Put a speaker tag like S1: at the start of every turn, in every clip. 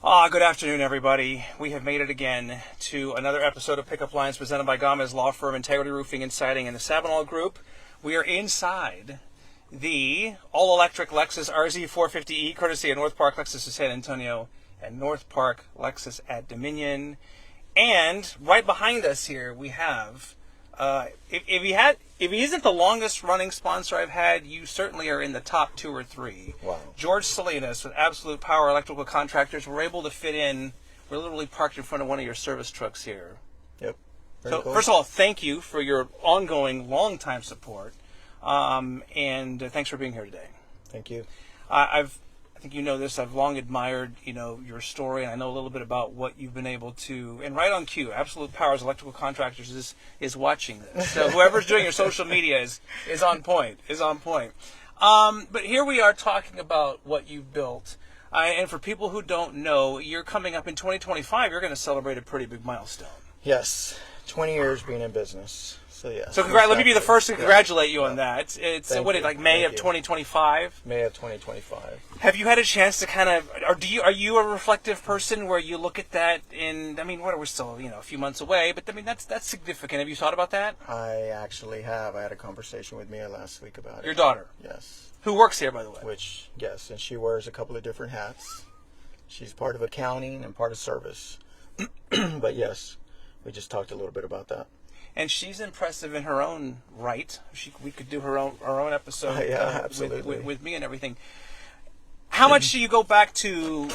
S1: Good afternoon, everybody. We have made it again to another episode of Pickup Lines presented by Gomez Law Firm, Integrity Roofing and Siding, and the Sabinal Group. We are inside the all-electric Lexus RZ450E, courtesy of North Park Lexus of San Antonio and North Park Lexus at Dominion. And right behind us here, we have, if he isn't the longest running sponsor I've had, you certainly are in the top 2 or 3.
S2: Wow.
S1: George Salinas with Absolute Power Electrical Contractors. We're able to fit in. We're literally parked in front of one of your service trucks here.
S2: Yep.
S1: So
S2: Cool.
S1: first of all, thank you for your ongoing, long-time support, and thanks for being here today.
S2: Thank you.
S1: I think you know this. I've long admired, your story, and I know a little bit about what you've been able to. And right on cue, Absolute Power's Electrical Contractors is watching this. So whoever's doing your social media is on point. But here we are talking about what you've built. And for people who don't know, you're coming up in 2025. You're going to celebrate a pretty big milestone.
S2: Yes. 20 years being in business. So yeah.
S1: So let me be the first to congratulate you on that. It's like May of 2025.
S2: May of 2025.
S1: Have you had a chance to kind of, are you a reflective person where you look at that we're still, a few months away, but that's significant. Have you thought about that?
S2: I actually have. I had a conversation with Mia last week about it.
S1: Your daughter?
S2: Yes.
S1: Who works here, by the way?
S2: Yes, and she wears a couple of different hats. She's part of accounting and part of service. But yes, we just talked a little bit about that.
S1: And she's impressive in her own right. We could do our own episode
S2: absolutely.
S1: With me and everything. How much do you go back to?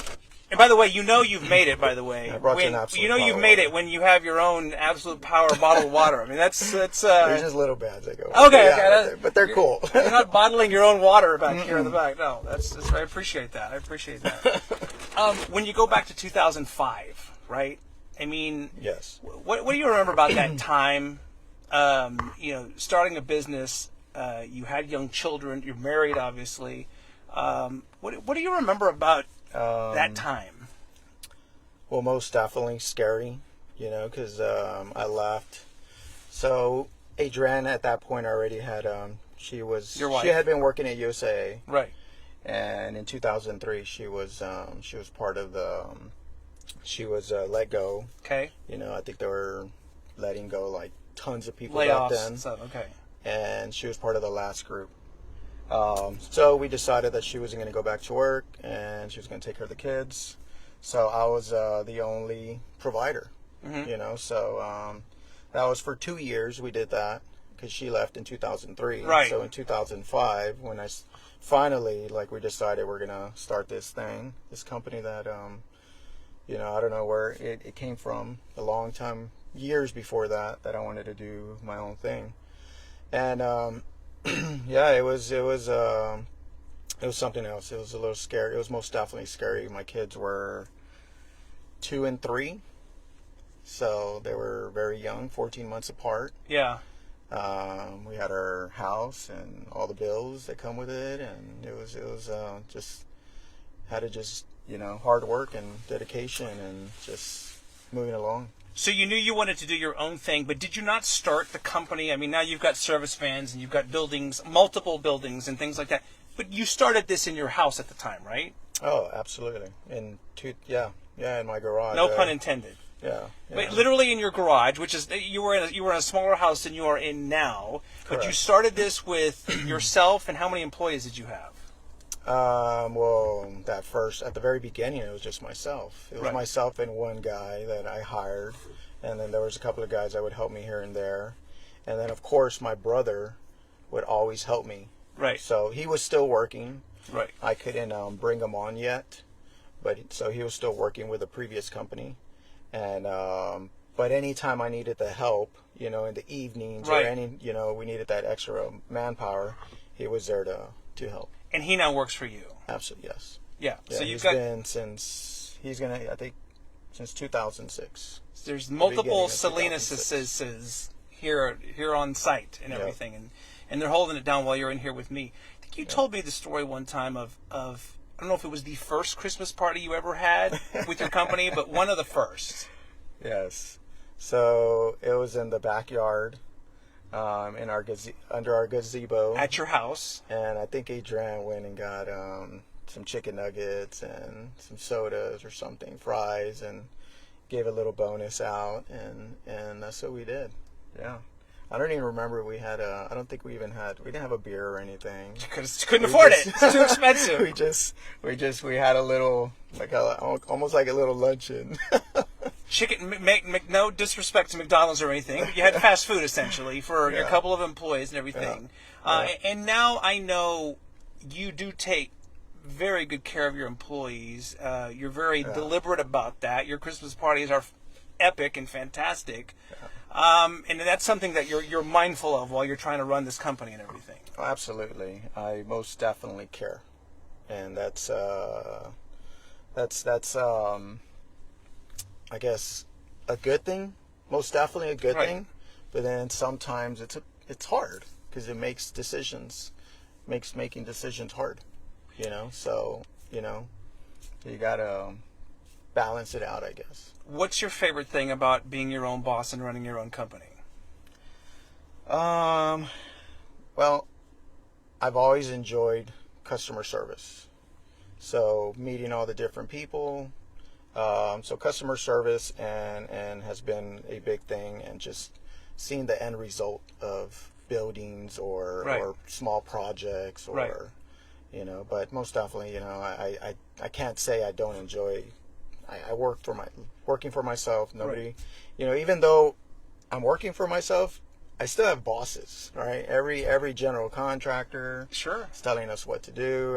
S1: And by the way, you've made it. By the way,
S2: I brought you an Absolute
S1: you've
S2: Power
S1: made
S2: water.
S1: it when you have your own Absolute Power bottled water. I mean, that's.
S2: They're just little bads that go.
S1: Okay,
S2: yeah, but they're cool.
S1: You're not bottling your own water back here in the back. No, that's. I appreciate that. When you go back to 2005, right? I mean,
S2: yes.
S1: What do you remember about that time? Starting a business. You had young children. You're married, obviously. What do you remember about that time?
S2: Well, most definitely scary, because I left. So Adrienne at that point already had your wife. She had been working at USA,
S1: right?
S2: And in 2003, she was part of the. She was let go.
S1: Okay.
S2: I think they were letting go like tons of people
S1: Layoffs
S2: back then.
S1: And stuff. Okay.
S2: And she was part of the last group. So we decided that she wasn't going to go back to work and she was going to take care of the kids. So I was the only provider, So that was for 2 years we did that because she left in 2003.
S1: Right.
S2: So in 2005, when I finally, we decided we're going to start this company that, I don't know where it came from a long time, years before that I wanted to do my own thing. And, yeah, it was something else. It was a little scary. It was most definitely scary. My kids were 2 and 3, so they were very young, 14 months apart.
S1: Yeah.
S2: We had our house and all the bills that come with it, and it was hard work and dedication and just moving along.
S1: So you knew you wanted to do your own thing, but did you not start the company? I mean, now you've got service vans and you've got buildings, multiple buildings and things like that. But you started this in your house at the time, right?
S2: Oh, absolutely. In my garage.
S1: No pun intended.
S2: Yeah.
S1: But literally in your garage, which is you were in a smaller house than you are in now.
S2: Correct.
S1: But you started this with yourself, and how many employees did you have?
S2: Well, at the very beginning, it was just myself. It was
S1: right.
S2: myself and one guy that I hired, and then there was a couple of guys that would help me here and there, and then of course my brother would always help me.
S1: Right.
S2: So he was still working.
S1: Right.
S2: I couldn't bring him on yet, so he was still working with a previous company, and but anytime I needed the help, in the evenings
S1: right.
S2: or we needed that extra manpower, he was there to help.
S1: And he now works for you.
S2: Absolutely, yes.
S1: Yeah. So
S2: he's been since 2006.
S1: There's multiple Salinas here on site and everything, and they're holding it down while you're in here with me. I think you told me the story one time of I don't know if it was the first Christmas party you ever had with your company, but one of the first.
S2: Yes. So it was in the backyard. Under our gazebo
S1: at your house,
S2: and I think Adrienne went and got some chicken nuggets and some sodas or something, fries, and gave a little bonus out, and that's what we did. Yeah. I don't even remember we had I don't think we didn't have a beer or anything.
S1: Couldn't afford it. It's too expensive.
S2: we had a little, almost like a little luncheon.
S1: Chicken, make no disrespect to McDonald's or anything, but you had fast food essentially for your couple of employees and everything. Yeah. And now I know you do take very good care of your employees. You're very deliberate about that. Your Christmas parties are epic and fantastic. Yeah. And that's something that you're mindful of while you're trying to run this company and everything.
S2: Oh, absolutely. I most definitely care. And that's I guess a good thing. Most definitely a good thing. But then sometimes it's hard because it makes making decisions hard. So you gotta balance it out, I guess.
S1: What's your favorite thing about being your own boss and running your own company?
S2: Well, I've always enjoyed customer service. So meeting all the different people. So customer service and has been a big thing, and just seeing the end result of buildings or small projects or but most definitely, I can't say I don't enjoy. I working for myself. Nobody, even though I'm working for myself, I still have bosses, right? Every general contractor is telling us what to do.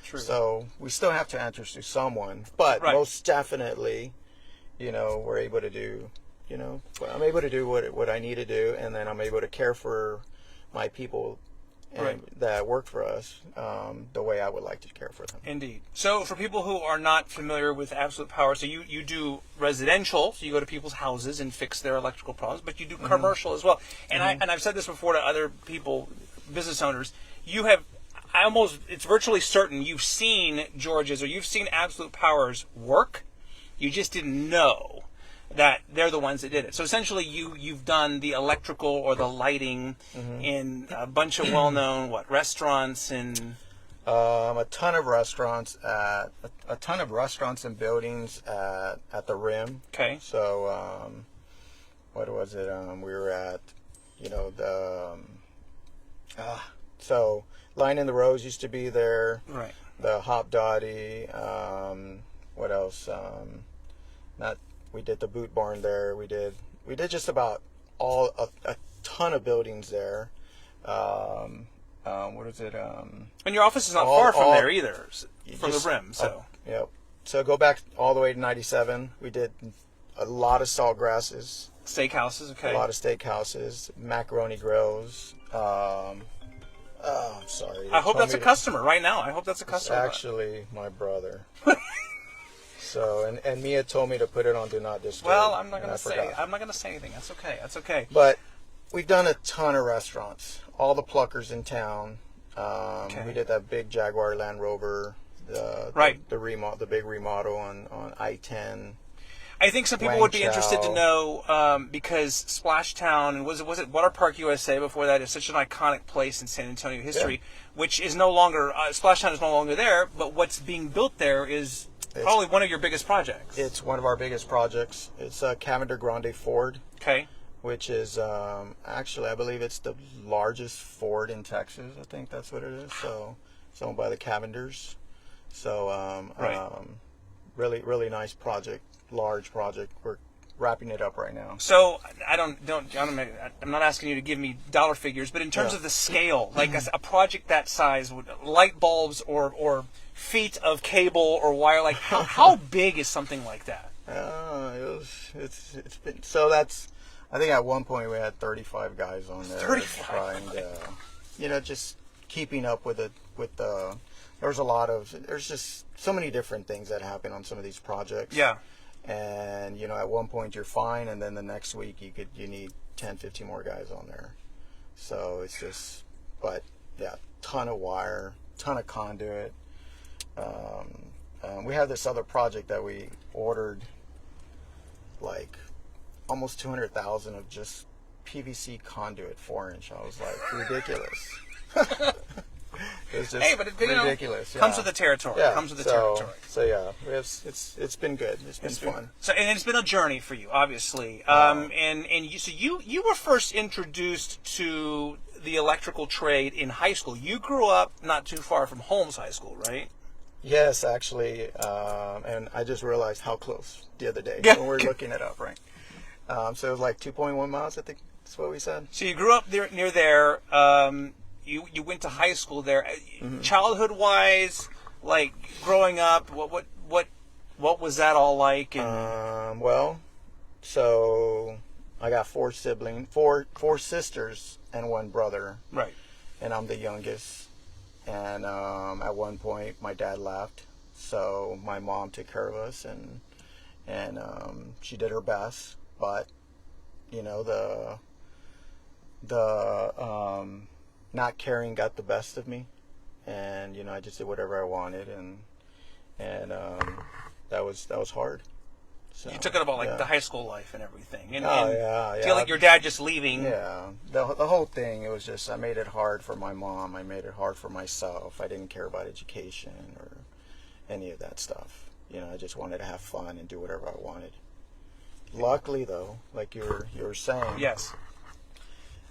S1: True.
S2: So we still have to answer to someone, but most definitely, we're able to do, I'm able to do what I need to do, and then I'm able to care for my people that work for us the way I would like to care for them.
S1: Indeed. So for people who are not familiar with Absolute Power, so you do residential, so you go to people's houses and fix their electrical problems, but you do commercial as well. And I've said this before to other people, business owners, it's virtually certain you've seen George's or you've seen Absolute Power's work. You just didn't know that they're the ones that did it. So essentially you've done the electrical or the lighting in a bunch of well-known restaurants and
S2: a ton of restaurants and buildings at the Rim.
S1: Okay.
S2: So what was it? We were at so Line in the Rose used to be there.
S1: Right.
S2: The Hop Dottie. What else? We did the Boot Barn there. We did just about a ton of buildings there. What is it?
S1: And your office is not far from there either, from the Rim. So
S2: yep. So go back all the way to 97. We did a lot of Saltgrasses.
S1: Steakhouses, okay.
S2: A lot of steakhouses, macaroni grills. I'm sorry.
S1: I hope that's a customer right now. I hope that's a customer.
S2: It's actually my brother. So and Mia told me to put it on Do Not Disturb.
S1: Well, I'm not gonna say anything. That's okay. That's okay.
S2: But we've done a ton of restaurants. All the pluckers in town. We did that big Jaguar Land Rover. The big remodel on I-10.
S1: I think some people would be interested to know because Splash Town and was it Water Park USA before that is such an iconic place in San Antonio history, which is no longer Splash Town is no longer there. But what's being built there is probably one of your biggest projects.
S2: It's one of our biggest projects. It's Cavender Grande Ford.
S1: Okay.
S2: Which is actually, I believe it's the largest Ford in Texas. I think that's what it is. So it's owned by the Cavenders. So really, really nice project, large project. We're wrapping it up right now.
S1: So I'm not asking you to give me dollar figures, but in terms of the scale, like a project that size, light bulbs or feet of cable or wire, like how big is something like that?
S2: It's been so that's. I think at one point we had 35 guys on there.
S1: 35.
S2: Trying, just keeping up with the. There's just so many different things that happen on some of these projects.
S1: Yeah.
S2: And at one point you're fine, and then the next week you need 10, 15 more guys on there. So it's just, but yeah, ton of wire, ton of conduit. We have this other project that we ordered, like almost 200,000 of just PVC conduit 4-inch. I was like, ridiculous. It's just
S1: hey, but it
S2: ridiculous.
S1: comes with the territory.
S2: Yeah.
S1: Comes with the territory.
S2: So yeah, it's been good. It's been fun.
S1: So and it's been a journey for you, obviously. And you were first introduced to the electrical trade in high school. You grew up not too far from Holmes High School, right?
S2: Yes, actually, and I just realized how close the other day when we were looking it up, right? So it was like 2.1 miles, I think that's what we said.
S1: So you grew up near there. You went to high school there. Childhood wise, like growing up, what was that all like? And...
S2: Well, so I got four sisters and one brother.
S1: Right.
S2: And I'm the youngest. And at one point, my dad left, so my mom took care of us, and she did her best. But you know, the not caring got the best of me, and you know, I just did whatever I wanted, and that was hard. So,
S1: you took it about like the high school life and everything. And,
S2: yeah.
S1: Feel like your dad just leaving.
S2: Yeah, the whole thing. It was just I made it hard for my mom. I made it hard for myself. I didn't care about education or any of that stuff. You know, I just wanted to have fun and do whatever I wanted. Luckily, though, like you were saying,
S1: yes,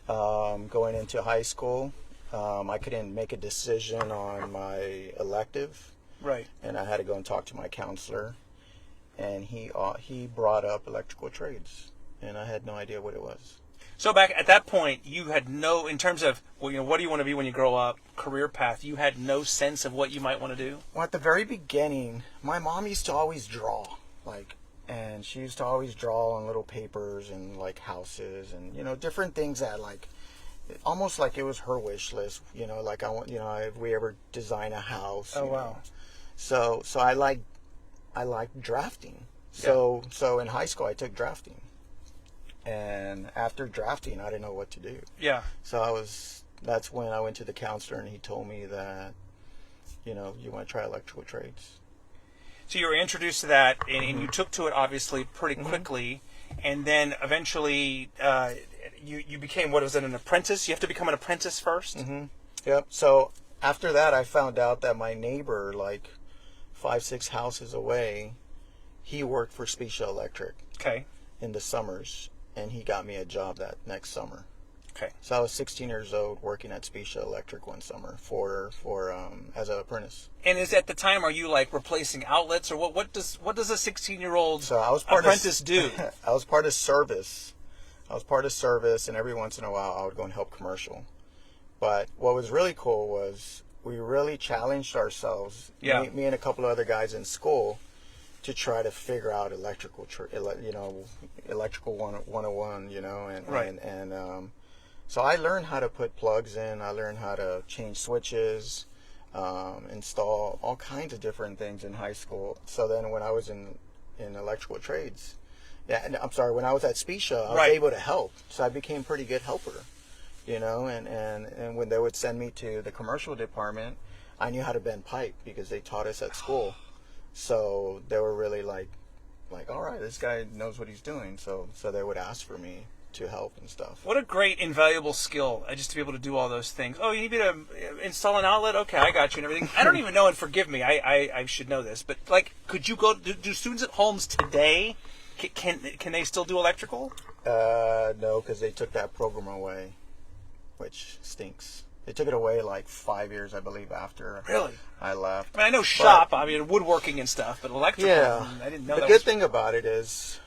S2: going into high school, I couldn't make a decision on my elective.
S1: Right.
S2: And I had to go and talk to my counselor. And he brought up electrical trades, and I had no idea what it was.
S1: So back at that point, you had no, in terms of, well, you know, what do you want to be when you grow up, career path, you had no sense of what you might want to do?
S2: Well, at the very beginning, my mom used to always draw, and she used to always draw on little papers and like houses and, you know, different things that like, almost like it was her wish list, you know, like I want, you know, if we ever design a house.
S1: Oh,
S2: you
S1: wow.
S2: know. So I like drafting. So in high school I took drafting, and after drafting I didn't know what to do.
S1: Yeah.
S2: So that's when I went to the counselor, and he told me that, you know, you want to try electrical trades.
S1: So you were introduced to that, and you took to it obviously pretty quickly, and then eventually you became, what was it, an apprentice? You have to become an apprentice first?
S2: Yep. So after that I found out that my neighbor, like 5-6 houses away, he worked for Specia Electric.
S1: Okay.
S2: In the summers, and he got me a job that next summer.
S1: Okay.
S2: So I was 16 years old working at Specia Electric one summer for as an apprentice.
S1: And is at the time, are you like replacing outlets, or what does a 16-year-old apprentice do?
S2: I was part of service. And every once in a while I would go and help commercial. But what was really cool was we really challenged ourselves, me and a couple of other guys in school, to try to figure out electrical 101, you know, and
S1: right.
S2: and so I learned how to put plugs in. I learned how to change switches, install all kinds of different things in high school. So then when I was in electrical trades, when I was at Specia, I was able to help. So I became a pretty good helper. You know, and when they would send me to the commercial department, I knew how to bend pipe because they taught us at school. So they were really like, all right, this guy knows what he's doing. So they would ask for me to help and stuff.
S1: What a great, invaluable skill, just to be able to do all those things. Oh, you need me to install an outlet? Okay, I got you and everything. I don't even know, and forgive me, I should know this, but like, could you go, do students at Holmes today, can they still do electrical?
S2: No, because they took that program away, which stinks. They took it away like 5 years, I believe, after I left.
S1: I mean, I know shop, woodworking and stuff, but electrical, I didn't know that.
S2: The good thing about it is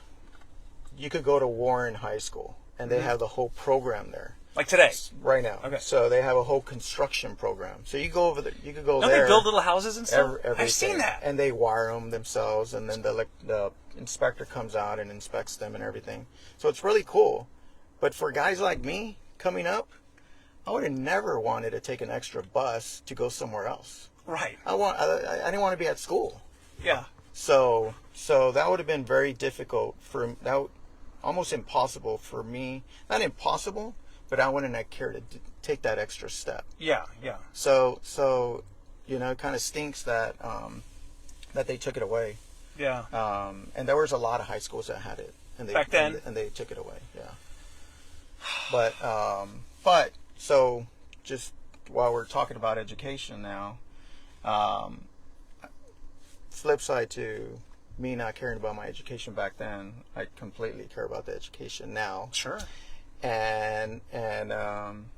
S2: you could go to Warren High School, and they have the whole program there.
S1: Like today?
S2: Right now.
S1: Okay.
S2: So they have a whole construction program. So you go over there, you could go
S1: Don't
S2: there.
S1: they build little houses and stuff?
S2: Everything.
S1: I've seen that.
S2: And they wire them themselves, and then the inspector comes out and inspects them and everything. So it's really cool. But for guys like me coming up, I would have never wanted to take an extra bus to go somewhere else.
S1: Right.
S2: I didn't want to be at school.
S1: Yeah.
S2: So that would have been very difficult almost impossible for me. Not impossible, but I wouldn't have cared to take that extra step.
S1: Yeah.
S2: So you know, it kind of stinks that that they took it away.
S1: Yeah.
S2: And there was a lot of high schools that had it,
S1: back then,
S2: and they took it away. Yeah. But so just while we're talking about education now, flip side to me not caring about my education back then, I completely care about the education now.
S1: Sure.
S2: And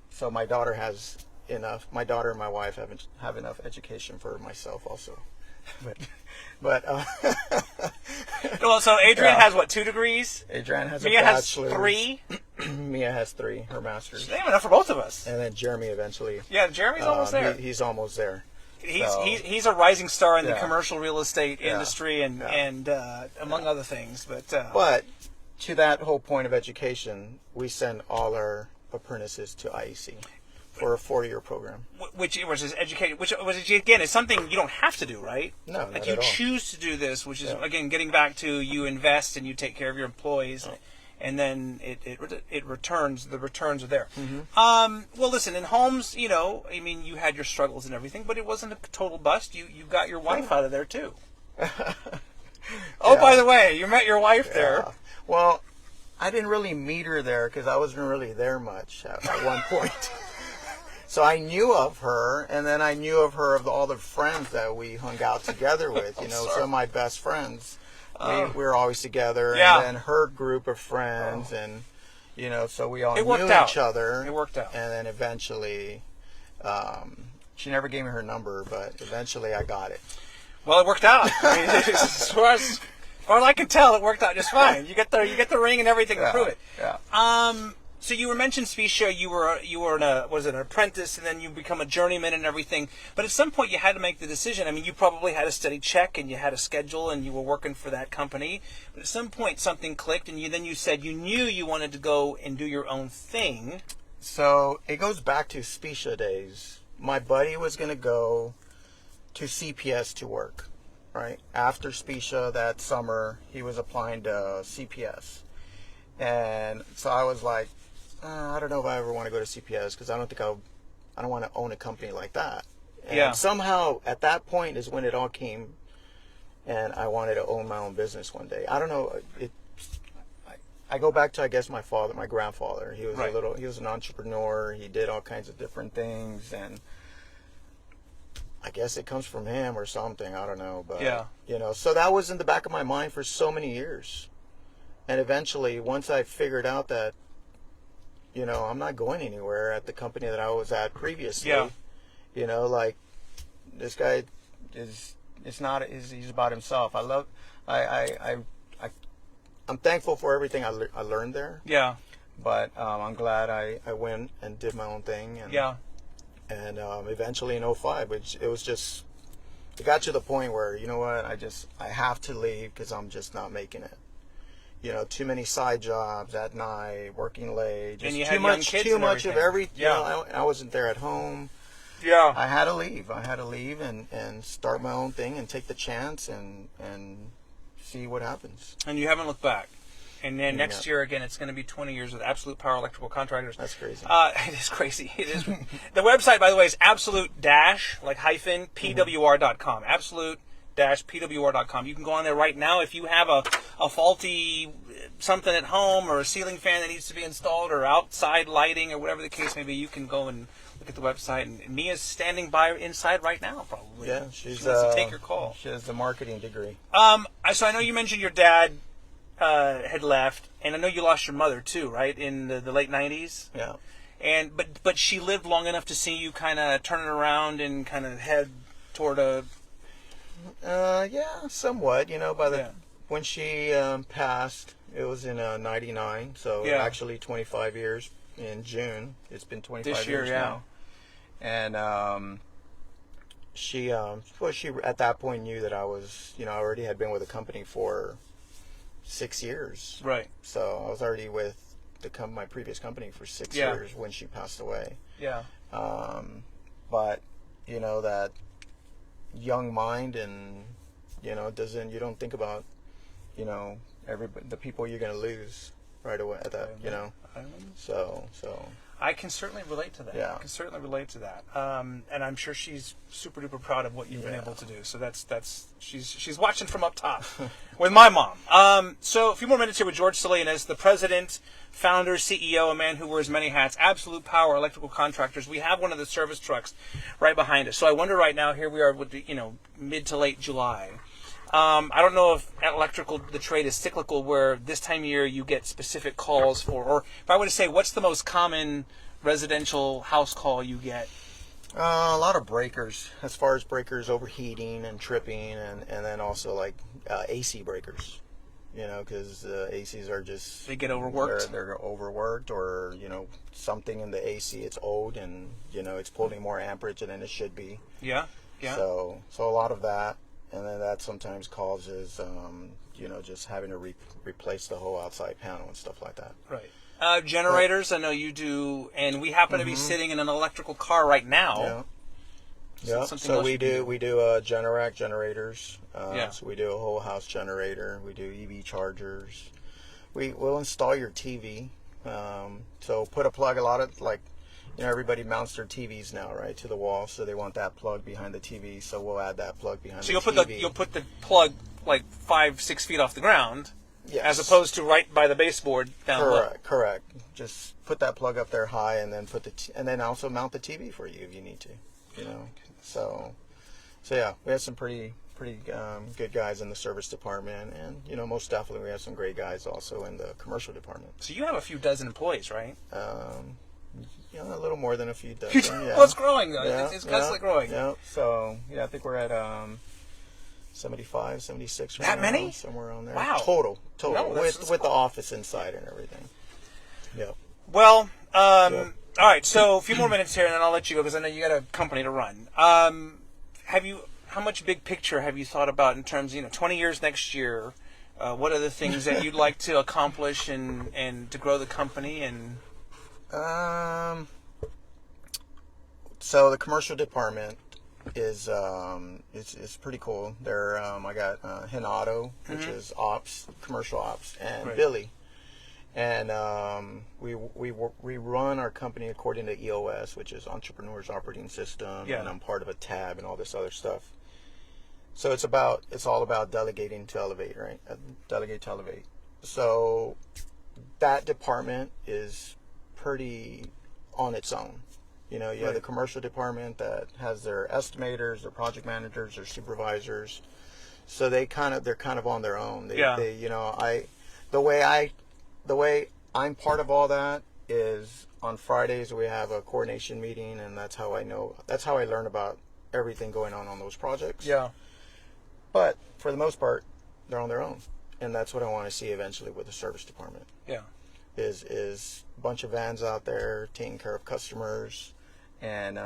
S2: so my daughter has enough. My daughter and my wife have enough education for myself also. But
S1: Well, so Adrian has what, 2 degrees?
S2: Adrian has
S1: Mia
S2: a
S1: has
S2: bachelor's.
S1: 3.
S2: Mia has 3, her master's.
S1: Damn, enough for both of us.
S2: And then Jeremy eventually.
S1: Yeah, Jeremy's almost there.
S2: He's almost there.
S1: He's a rising star in the
S2: Yeah.
S1: commercial real estate
S2: Yeah.
S1: industry and among other things.
S2: But to that whole point of education, we send all our apprentices to IEC for a 4-year program.
S1: which is educated, which again is something you don't have to do, right?
S2: No, not
S1: like you
S2: at all.
S1: choose to do this, which is
S2: Yeah.
S1: again getting back to you invest and you take care of your employees.
S2: Oh.
S1: And then it returns. The returns are there.
S2: Mm-hmm.
S1: Well, listen. In Holmes, I mean, you had your struggles and everything, but it wasn't a total bust. You got your wife out of there too. Oh,
S2: Yeah.
S1: by the way, you met your wife there.
S2: Yeah. Well, I didn't really meet her there because I wasn't really there much at one point. So I knew of her, and then I knew of her of all the friends that we hung out together with. Some of my best friends. We were always together,
S1: Yeah.
S2: and then her group of friends, and so we all
S1: It
S2: knew
S1: worked out.
S2: each other.
S1: It worked out.
S2: And then eventually, she never gave me her number, but eventually I got it.
S1: Well, it worked out. I mean, as far as I can tell, it worked out just fine. You get the ring and everything to prove it.
S2: Yeah.
S1: So you mentioned Specia. You were an apprentice, and then you become a journeyman and everything. But at some point, you had to make the decision. I mean, you probably had a steady check, and you had a schedule, and you were working for that company. But at some point, something clicked, and then you said you knew you wanted to go and do your own thing.
S2: So it goes back to Specia days. My buddy was going to go to CPS to work, right? After Specia that summer, he was applying to CPS. And so I was like, I don't know if I ever want to go to CPS because I don't want to own a company like that. And somehow at that point is when it all came, and I wanted to own my own business one day. I don't know. I go back to, I guess, my grandfather. He was he was an entrepreneur. He did all kinds of different things, and I guess it comes from him or something. I don't know, but so that was in the back of my mind for so many years. And eventually, once I figured out that, I'm not going anywhere at the company that I was at previously.
S1: Yeah.
S2: Like this guy he's about himself. I'm thankful for everything I learned there.
S1: Yeah.
S2: But I'm glad I went and did my own thing. And, And eventually in 2005, it got to the point where, you know what, I have to leave because I'm just not making it. Too many side jobs at night, working late, just
S1: and you
S2: too
S1: had
S2: much of everything.
S1: Yeah.
S2: I wasn't there at home.
S1: Yeah.
S2: I had to leave. And start my own thing and take the chance and see what happens.
S1: And you haven't looked back. And then next year, again, it's going to be 20 years with Absolute Power Electrical Contractors.
S2: That's crazy.
S1: It is crazy. It is. The website, by the way, is absolute-PWR.com. Absolute-PWR.com. You can go on there right now if you have a faulty something at home or a ceiling fan that needs to be installed or outside lighting or whatever the case may be. You can go and look at the website. And Mia's standing by inside right now, probably.
S2: Yeah,
S1: she wants to take your call.
S2: She has a marketing degree.
S1: So I know you mentioned your dad had left, and I know you lost your mother too, right, in the late 90s?
S2: Yeah.
S1: But she lived long enough to see you kind of turn it around and kind of head toward a...
S2: Yeah, somewhat. When she passed, it was in 99, so actually 25 years in June. It's been 25
S1: this year,
S2: years now. And she at that point knew that I was, I already had been with the company for 6 years.
S1: Right.
S2: So I was already with my previous company for 6 years when she passed away.
S1: Yeah.
S2: But that young mind, and you don't think about the people you're going to lose right away at that. So
S1: I can certainly relate to that.
S2: Yeah.
S1: I can certainly relate to that. And I'm sure she's super duper proud of what you've been able to do. So she's watching from up top with my mom. So a few more minutes here with George Salinas, the president, founder, CEO, a man who wears many hats, Absolute Power Electrical Contractors. We have one of the service trucks right behind us. So I wonder right now, here we are with the, mid to late July. I don't know if electrical, the trade is cyclical, where this time of year you get specific calls for, or if I were to say, what's the most common residential house call you get?
S2: A lot of breakers, as far as breakers overheating and tripping, and then also like AC breakers, because ACs are just...
S1: They get overworked?
S2: They're overworked, or, something in the AC, it's old, and, it's pulling more amperage than it should be.
S1: Yeah.
S2: So a lot of that. And then that sometimes causes, just having to replace the whole outside panel and stuff like that.
S1: Right. Generators, I know you do, and we happen to be sitting in an electrical car right now.
S2: Yeah. So we do Generac generators. So we do a whole house generator. We do EV chargers. We'll install your TV. So put a plug. A lot of everybody mounts their TVs now, right, to the wall, so they want that plug behind the TV. So we'll add that plug behind the TV.
S1: So you'll put the plug like 5-6 feet off the ground,
S2: yes,
S1: as opposed to right by the baseboard down low.
S2: Correct. Just put that plug up there high, and then and then also mount the TV for you if you need to. So yeah, we have some pretty good guys in the service department, and most definitely we have some great guys also in the commercial department.
S1: So you have a few dozen employees, right?
S2: A little more than a few dozen. Yeah.
S1: Well, it's growing though.
S2: Yeah,
S1: it's constantly growing.
S2: Yeah. So I think we're at 75, 76 right
S1: that
S2: now,
S1: many?
S2: somewhere around there.
S1: Wow.
S2: Total,
S1: No,
S2: with
S1: cool.
S2: the office inside and everything. Yeah.
S1: Well, all right. So a few more minutes here, and then I'll let you go because I know you got a company to run. How much big picture have you thought about in terms of 20 years next year? What are the things that you'd like to accomplish and to grow the company and?
S2: So the commercial department is it's pretty cool. There I got Hinato, which is ops, commercial ops, and
S1: right.
S2: Billy, and we run our company according to EOS, which is Entrepreneur's Operating System, and I'm part of a tab and all this other stuff. So it's all about delegating to elevate, right? Delegate to elevate. So that department is pretty on its own. You have the commercial department that has their estimators, their project managers, their supervisors. So they're kind of on their own. The way I'm part of all that is on Fridays we have a coordination meeting, and that's how I learn about everything going on those projects.
S1: Yeah.
S2: But for the most part, they're on their own, and that's what I want to see eventually with the service department.
S1: Yeah.
S2: Is a bunch of vans out there taking care of customers, and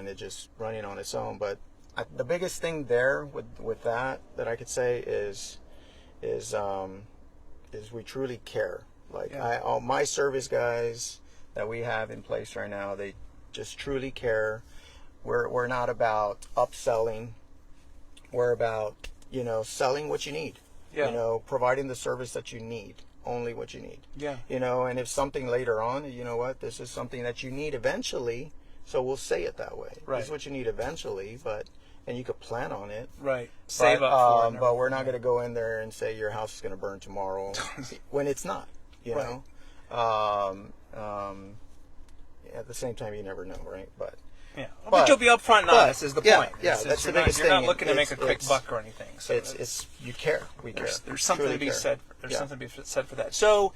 S2: it just running on its own. But the biggest thing there with that I could say is we truly care. All my service guys that we have in place right now, they just truly care. We're not about upselling. We're about selling what you need.
S1: Yeah.
S2: Providing the service that you need. Only what you need.
S1: Yeah.
S2: And if something later on, this is something that you need eventually, so we'll say it that way.
S1: Right.
S2: This is what you need eventually, and you could plan on it.
S1: Right. Save up for it.
S2: But we're not going to go in there and say your house is going to burn tomorrow when it's not, know. At the same time, you never know, right?
S1: Yeah, but you'll be upfront and honest is the point.
S2: Yeah, that's the biggest thing.
S1: You're not looking to make a quick buck or anything. So
S2: it's you care. We care.
S1: There's something
S2: Truly
S1: to be
S2: care.
S1: said. There's something to be said for that. So,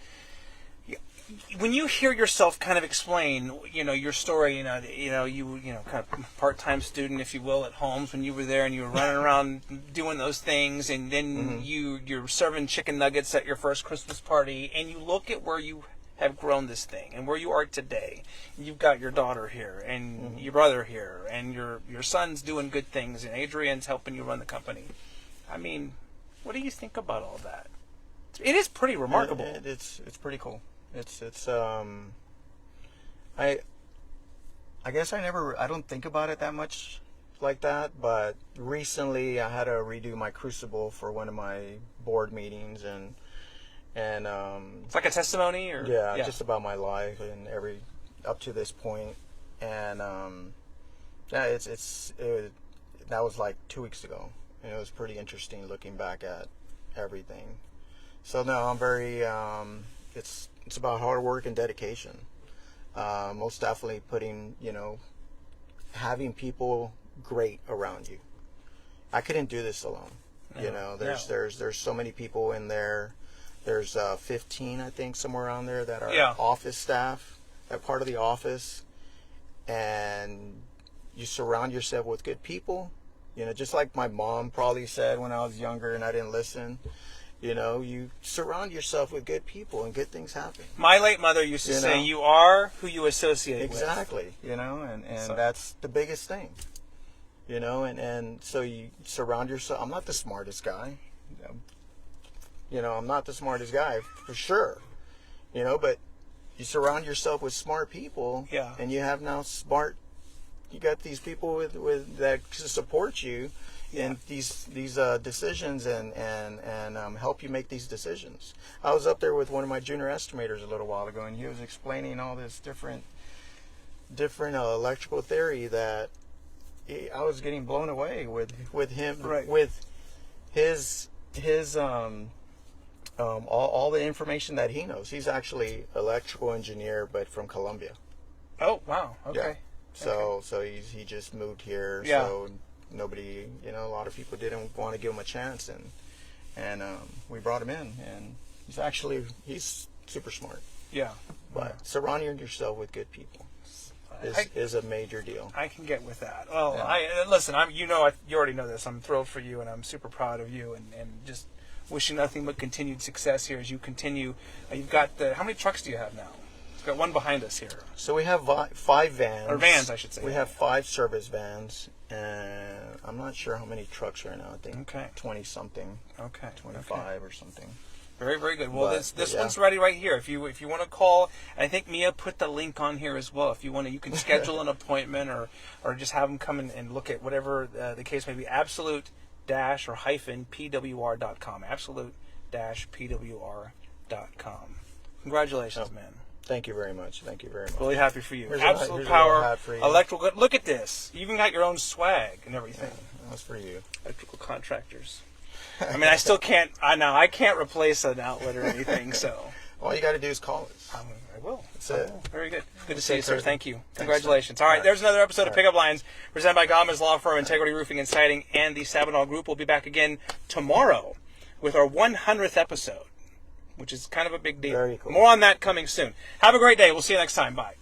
S1: when you hear yourself kind of explain, your story, you kind of part-time student, if you will, at Holmes when you were there and you were running around doing those things, and then you're serving chicken nuggets at your first Christmas party, and you look at where you have grown this thing and where you are today. You've got your daughter here and your brother here and your son's doing good things and Adrian's helping you run the company. I mean, what do you think about all that? It is pretty remarkable.
S2: It's pretty cool. I guess I don't think about it that much like that, but recently I had to redo my crucible for one of my board meetings, and
S1: it's like a testimony, or
S2: just about my life and up to this point, and yeah, that was like 2 weeks ago, and it was pretty interesting looking back at everything. So no, I'm very. It's about hard work and dedication. Most definitely putting, having people great around you. I couldn't do this alone. There's so many people in there. There's 15, I think, somewhere around there that are office staff, that part of the office, and you surround yourself with good people. Just like my mom probably said when I was younger and I didn't listen. You surround yourself with good people and good things happen.
S1: My late mother used to say, "You are who you associate with."
S2: Exactly. And that's the biggest thing. And so you surround yourself. I'm not the smartest guy. I'm not the smartest guy for sure. But you surround yourself with smart people.
S1: Yeah.
S2: And you have now you got these people with that support you in these decisions and help you make these decisions. I was up there with one of my junior estimators a little while ago, and he was explaining all this different electrical theory that I was getting blown away with him, with his all the information that he knows. He's actually electrical engineer, but from Colombia.
S1: Oh wow! Okay.
S2: Yeah. So he just moved here.
S1: Yeah.
S2: So nobody, a lot of people didn't want to give him a chance, and we brought him in, and he's super smart.
S1: Yeah.
S2: But surrounding yourself with good people is a major deal.
S1: I can get with that. Well, listen. You already know this. I'm thrilled for you, and I'm super proud of you, and just wishing nothing but continued success here as you continue. You've got how many trucks do you have now? We've got one behind us here.
S2: So we have 5 vans.
S1: Or vans, I should say.
S2: We have 5 service vans, and I'm not sure how many trucks right now. I think 20-something.
S1: Okay.
S2: 25 or something.
S1: Very, very good. Well, this one's ready right here. If you want to call, and I think Mia put the link on here as well. If you want to, you can schedule an appointment or just have them come and look at whatever the case may be. Absolute -PWR.com. Absolute-PWR.com. Congratulations, man.
S2: Thank you very much. Thank you very much.
S1: Really happy for you.
S2: Here's
S1: Absolute
S2: a
S1: Power
S2: hat for you.
S1: Electrical. Look at this. You even got your own swag and everything.
S2: Yeah, that's for you.
S1: Electrical Contractors. I mean, I still can't. I can't replace an outlet or anything. So
S2: all you got to do is call us.
S1: I will.
S2: That's it.
S1: Very good. Good to see you, sir. Thank you.
S2: Thanks,
S1: Congratulations. All right, there's another episode of Pickup Lines presented by Gomez Law Firm, Integrity Roofing and Siding, and the Sabinal Group. We'll be back again tomorrow with our 100th episode, which is kind of a big deal.
S2: Very cool.
S1: More on that coming soon. Have a great day. We'll see you next time. Bye.